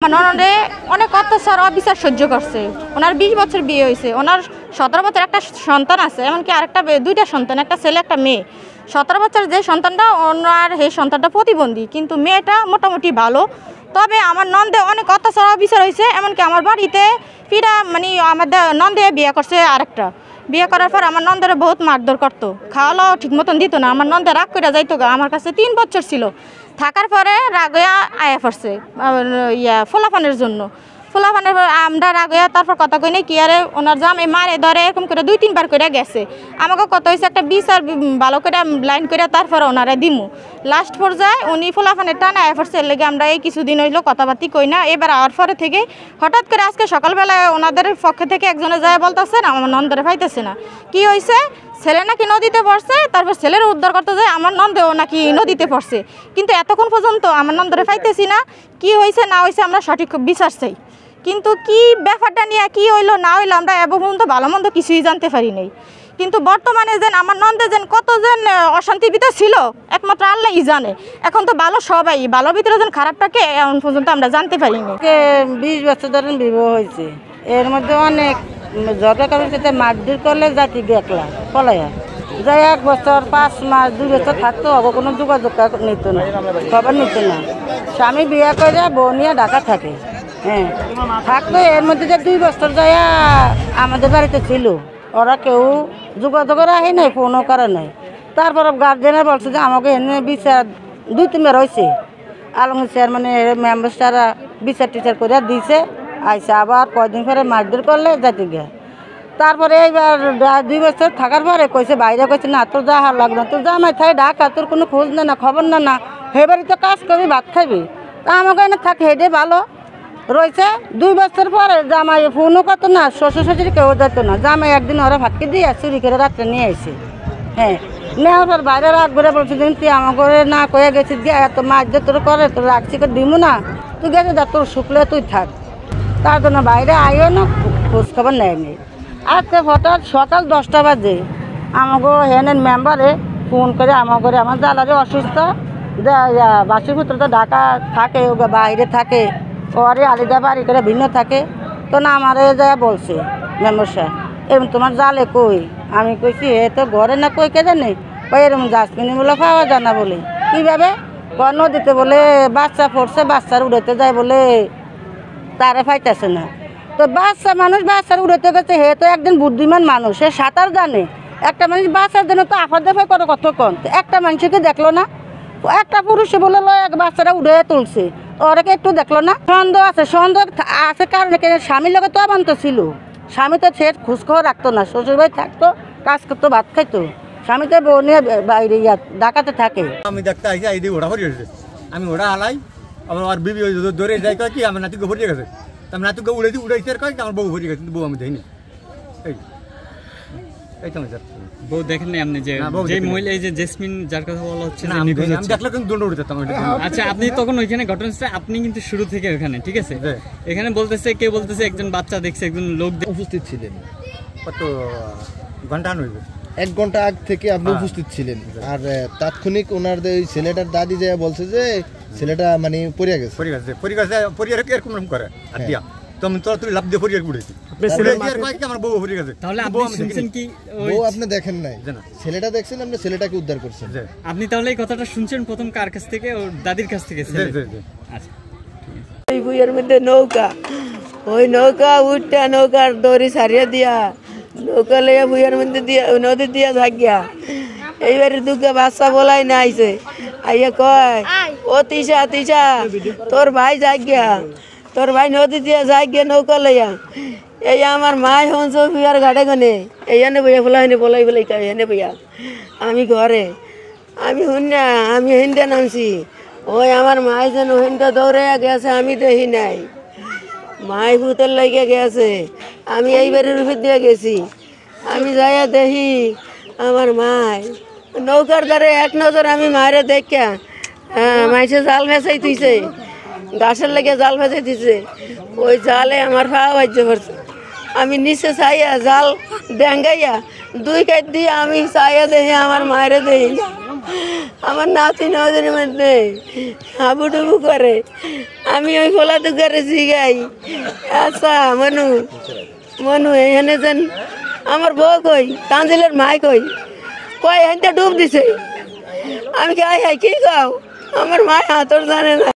আমার ননদে অনেক অত্যাচার অবিচার সহ্য করছে। ওনার 20 বছর বিয়ে হয়েছে, ওনার 17 বছর একটা সন্তান আছে, এমনকি আরেকটা 2টা সন্তান, একটা ছেলে একটা মেয়ে। 17 বছর যে সন্তানটা, ওনার সেই সন্তানটা প্রতিবন্ধী, কিন্তু মেয়েটা মোটামুটি ভালো। তবে আমার নন্দে অনেক অত্যাচার অবিচার হয়েছে, এমনকি আমার বাড়িতে ফিরা মানে আমাদের নন্দে বিয়ে করছে আরেকটা। বিয়ে করার পর আমার নন্দের বহুত মারধর করতো, খাওয়া দাওয়া ঠিক মতন দিত না। আমার নন্দে রাগ করে যাইতো গা, আমার কাছে 3 বছর ছিল। থাকার পরে রাগয়া আয়া পড়ছে ফোলাফানের জন্য। ফোলাফানের আমরা রাগয়া তারপর কথা কই নাই কি আরে ওনার জামে মারে ধরে এরকম করে 2-3 বার করে গেছে। আমাকে কত হয়েছে একটা বিচার ভালো করে লাইন করে তারপরে ওনারা দিমু। লাস্ট পর্যায়ে উনি ফোলাফানের টানে আয়া পড়ছে, লেগে আমরা এই কিছুদিন হইলো কথাবার্তি কই না। এবার আওয়ার পরে থেকে হঠাৎ করে আজকে সকালবেলায় ওনাদের পক্ষ থেকে একজনে যায় বলতেছেন আমার নন্দরে পাইতেছে না। কি হয়েছে, ছেলে নাকি নদীতে পড়ছে, তারপর ছেলের উদ্ধার করতে যায় আমার নন্দেও নাকি নদীতে পড়ছে। কিন্তু এতক্ষণ পর্যন্ত আমার নন্দরে পাইতেছি না। কি হয়েছে না হয়েছে আমরা সঠিক বিচার চাই, কিন্তু কি ব্যাপারটা নিয়ে কি হইলো না হইলো আমরা এ পর্যন্ত ভালো মন্দ কিছুই জানতে পারি নাই। কিন্তু বর্তমানে যেন আমার নন্দে যেন কতজন অশান্তির ভিতরে ছিল একমাত্র আল্লাহই জানে। এখন তো ভালো সবাই ভালো, ভিতরে যেন খারাপটাকে এখন পর্যন্ত আমরা জানতে পারিনি। 20 বছর ধরে বিবাহ হয়েছে, এর মধ্যে অনেক ঝগড়া কারোর সাথে মারধর করলে জাতি দেখলা পলাইয়া যাই 1 বছর 5 মাস 2 বছর থাকতো, কোনো যোগাযোগ নিত না, খবর নিত না। স্বামী বিয়ে করে বউ নিয়ে ঢাকা থাকে, হ্যাঁ থাকতো। এর মধ্যে যে 2 বছর যায় আমাদের বাড়িতে ছিল, ওরা কেউ যোগাযোগের আহে নাই, ফোনও করে নাই। তারপরে গার্জেনে বলছে যে আমাকে এনে বিচার 2-3 বার হয়েছে, আলমগীর চেয়ারম্যানে মেম্বার সারা বিচার টিচার করে দিয়েছে। আইসা আবার কয়দিন পরে মারধর করলে যাতে গে। তারপরে এইবার 2 বছর থাকার পরে কইছে বাইরে কইছে না তোর যাওয়ার লাগবে না, তোর জামাই থাকে ঢাকা, তোর কোনো খোঁজ না খবর না হে বাড়ি তো কাজ করবি ভাত খাবি। তা আমাকে এনে থাকে হেডে ভালো রয়েছে। 2 বছর পরে জামাই ফোনও করতো না, শ্বশুর শাশুড়ি কেউ যেত না। জামাই একদিন ওরা ভাতকে দিয়ে চুরি করে রাত্রে নিয়ে আসে, হ্যাঁ নেওয়ার পর বাইরে রাগ করে বলছে যে তুই আমাকে না কয়ে গেছিস গিয়ে এত মাছ যে তোর করে তোর রাখছি করে দিমু না, তুই গেছে যা তোর শুকলে তুই থাক। তার জন্য বাইরে আইও না, খোঁজ খবর নেয়নি। আজকে হঠাৎ সকাল 10টা বাজে আমাকে হেনের মেম্বারে ফোন করে আমাকে আমার জ্বালারে অসুস্থ, বাসিপুত্র তো ঢাকা থাকে, ও বাইরে থাকে, ওরে আলিদা বাড়ি করে ভিন্ন থাকে। তো না আমারে যা বলছে মেম্বার সাহেব এরকম তোমার জালে কই, আমি কইছি এ তো ঘরে না কই কে জানে, ওই এরকম জাসমিনি বলে পাওয়া যায় না বলে। কীভাবে নদীতে বলে বাচ্চা পড়ছে, বাচ্চার উড়াইতে যায় বলে তারে পাইতেছে না। তো বাচ্চা মানুষ বাচ্চার উড়াইতে গেছে, হে তো একদিন বুদ্ধিমান মানুষ, সে সাঁতার জানে। একটা মানুষ বাচ্চার জন্য তো আফার দেফাই করে কতক্ষণ, একটা মানুষকে দেখলো না, একটা পুরুষে বলে এক বাচ্চারা উড়ে তুলছে, ওরাকে একটু দেখলো না। সন্দেহ আছে, সন্দেহ আছে কারণে স্বামীর লোকে তো আবান্ত ছিল, স্বামী তো সে খোঁজখবর রাখতো না, শ্বশুরবাড়ি থাকতো, কাজ করতো, ভাত খাইতো। স্বামী তো বউ নিয়ে বাইরে ঢাকাতে থাকে। আমি দেখতে আইসি এই দিয়ে ওরা ভরি গেছে, আমি ওরা হালাই আবার আর বিবি ধরে যাই কয় কি আমার নাতিকে ভরিয়ে গেছে, আমি নাতিকে উড়াইতে আর কয় আমার বউ ভরিয়ে গেছে, বউ আমি দেখিনি। এই তো বউ দেখেন নাই আপনি যে মহিলা এই যে জেসমিন যার কথা বলা হচ্ছে, আমি দেখলে কিন্তু দণ্ড উঠে যেতাম। আচ্ছা আপনি তখন ওইখানে ঘটনাটা আপনি কিন্তু শুরু থেকে ওখানে, ঠিক আছে, এখানে বলতেছে কেউ বলতেছে একজন বাচ্চা দেখছে, একজন লোক উপস্থিত ছিলেন। কত ঘন্টা হইবে, 1 ঘন্টা আগ থেকে আপনি উপস্থিত ছিলেন। আর তাৎক্ষণিক ওনার ওই ছেলেটার দাদি যে বলছে যে ছেলেটা মানে পড়ে গেছে এরকম করে আর দিয়া তুমি তো তুই লাভ দিয়ে পড়ে উড়েছি, আমার বউ পড়ে গেছে। তাহলে আপনি শুনছেন কি? বউ আপনি দেখেন নাই, ছেলেটা দেখছেন, আপনি ছেলেটাকে উদ্ধার করছেন। আপনি তাহলে এই কথাটা শুনছেন প্রথম কার কাছ থেকে? ওর দাদির কাছ থেকে। আচ্ছা, এই বইয়ের মধ্যে নৌকা, ওই নৌকা উঠটা নৌকার দড়ি সারিয়ে দিয়া নৌকা লইয়া বইয়ের মধ্যে দিয়া নদী দিয়া থাকিয়া এইবারে দুঃখে বাচ্চা বলাই না আইছে, আইয়া কয় ও তিসা তিসা তোর ভাই যাগিয়া, তোর ভাই নদী দিয়া যাগিয়া নৌকা লইয়া। এই আমার মাই হংস বিয়ার ঘাটে গনে এইখানে বইয়া ফেলা হয়নি বলাই বলাই এনে বইয়া আমি ঘরে, আমি শুননা আমি হিন্দে নামছি। ওই আমার মাই যেন হিন্দে দৌড়ে গেছে, আমি দেখি নাই, মাই ভূতের লেগে গেছে। আমি এইবারের উপর দিয়ে গেছি, আমি যাইয়া দেখি আমার মাই নৌকার দ্বারে এক নজর আমি মায়ের দেখা মাইসে জাল ভেসাই তুইছে, গাছের লেগে জাল ভেসাই দিছে, ওই জালে আমার পাওয়া বাজ্য পড়ছে। আমি নিচে চাইয়া জাল ডেঙ্গাইয়া 2 কাঠ দিয়ে আমি চাইয়া দেখি আমার মায়ের দেখি আমার নাতি নজরের মধ্যে হাবুডুবু করে, আমি ওই খোলা দুগারে জিগাই, আচ্ছা মনু মনু এখানে যেন আমার বউ কই, তাঞ্জিলের মাই কই, কয় এখানটা ডুব দিছে। আমি কি আই হাই কি গাও, আমার মায় হাতর জানে না।